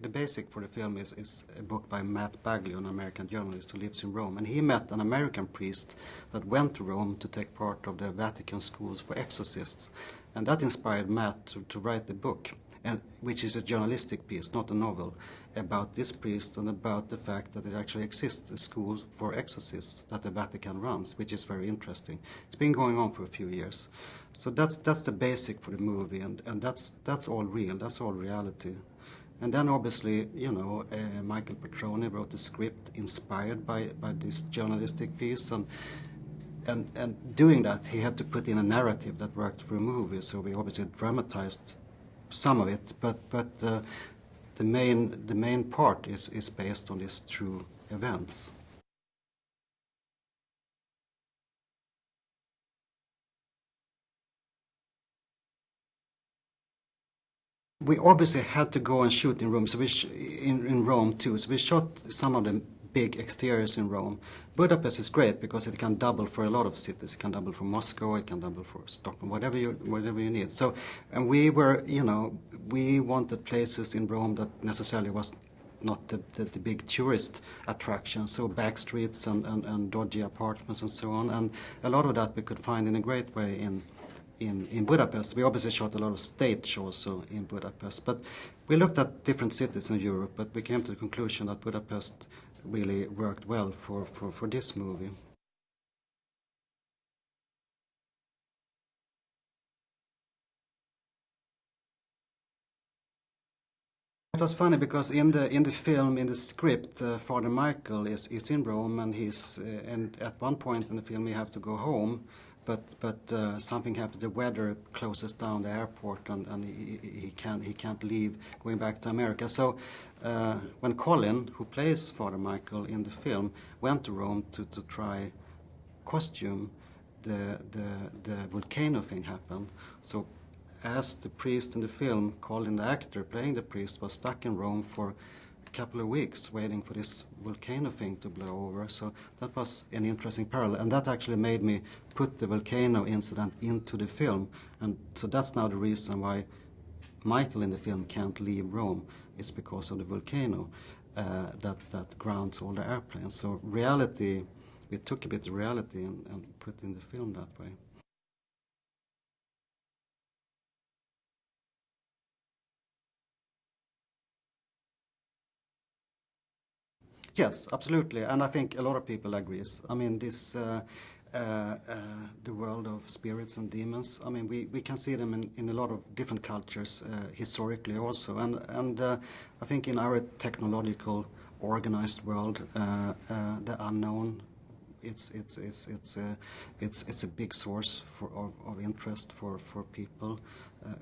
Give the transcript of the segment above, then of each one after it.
the basic for the film is a book by Matt Bagley, an American journalist who lives in Rome. And he met an American priest that went to Rome to take part of the Vatican schools for exorcists. And that inspired Matt to write the book, which is a journalistic piece, not a novel, about this priest and about the fact that it actually exists a school for exorcists that the Vatican runs, which is very interesting. It's been going on for a few years. So that's the basic for the movie, and that's all real, that's all reality. And then obviously, you know, Michael Petroni wrote the script inspired by this journalistic piece, and doing that, he had to put in a narrative that worked for a movie, so we obviously dramatized some of it, but the main part is based on these true events. We obviously had to go and shoot in Rome, so in Rome too. So we shot some of the big exteriors in Rome. Budapest is great because it can double for a lot of cities. It can double for Moscow, it can double for Stockholm, whatever you need. So, and we were, you know, we wanted places in Rome that necessarily was not the big tourist attraction, so back streets and dodgy apartments and so on. And a lot of that we could find in a great way in Budapest. We obviously shot a lot of stage also in Budapest, but we looked at different cities in Europe, but we came to the conclusion that Budapest really worked well for this movie. It was funny because in the film, in the script, Father Michael is in Rome, and and at one point in the film he have to go home, but something happens. The weather closes down the airport, and he can't leave, going back to America. So when Colin, who plays Father Michael in the film, went to Rome to try costume, the volcano thing happened. So as the priest in the film, Colin, the actor playing the priest, was stuck in Rome for a couple of weeks waiting for this volcano thing to blow over. So that was an interesting parallel, and that actually made me put the volcano incident into the film. And so that's now the reason why Michael in the film can't leave Rome. It's because of the volcano that grounds all the airplanes. So reality, we took a bit of reality and put in the film that way. Yes, absolutely, and I think a lot of people agree. I mean, the world of spirits and demons, I mean, we can see them in a lot of different cultures historically also, and I think in our technological, organized world, the unknown, it's a big source of interest for people,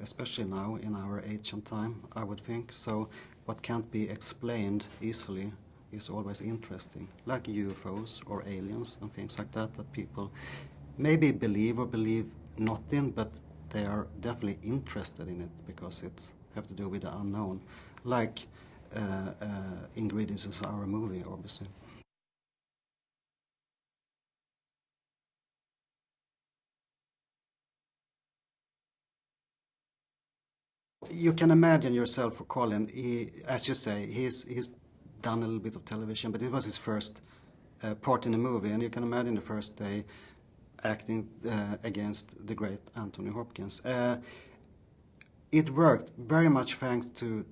especially now in our age and time, I would think. So what can't be explained easily is always interesting, like UFOs or aliens and things like that people maybe believe or believe not in, but they are definitely interested in it because it's have to do with the unknown, like ingredients in our movie, obviously. You can imagine yourself for Colin. He, as you say, he's done a little bit of television, but it was his first part in the movie, and you can imagine the first day acting against the great Anthony Hopkins. It worked very much thanks to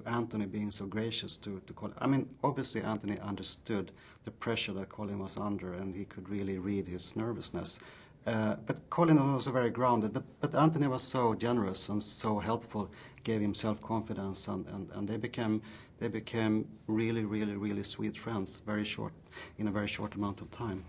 Anthony being so gracious to Colin. I mean, obviously Anthony understood the pressure that Colin was under, and he could really read his nervousness. But Colin was also very grounded, but Anthony was so generous and so helpful, gave him self-confidence, and they became really, really, really sweet friends in a very short amount of time.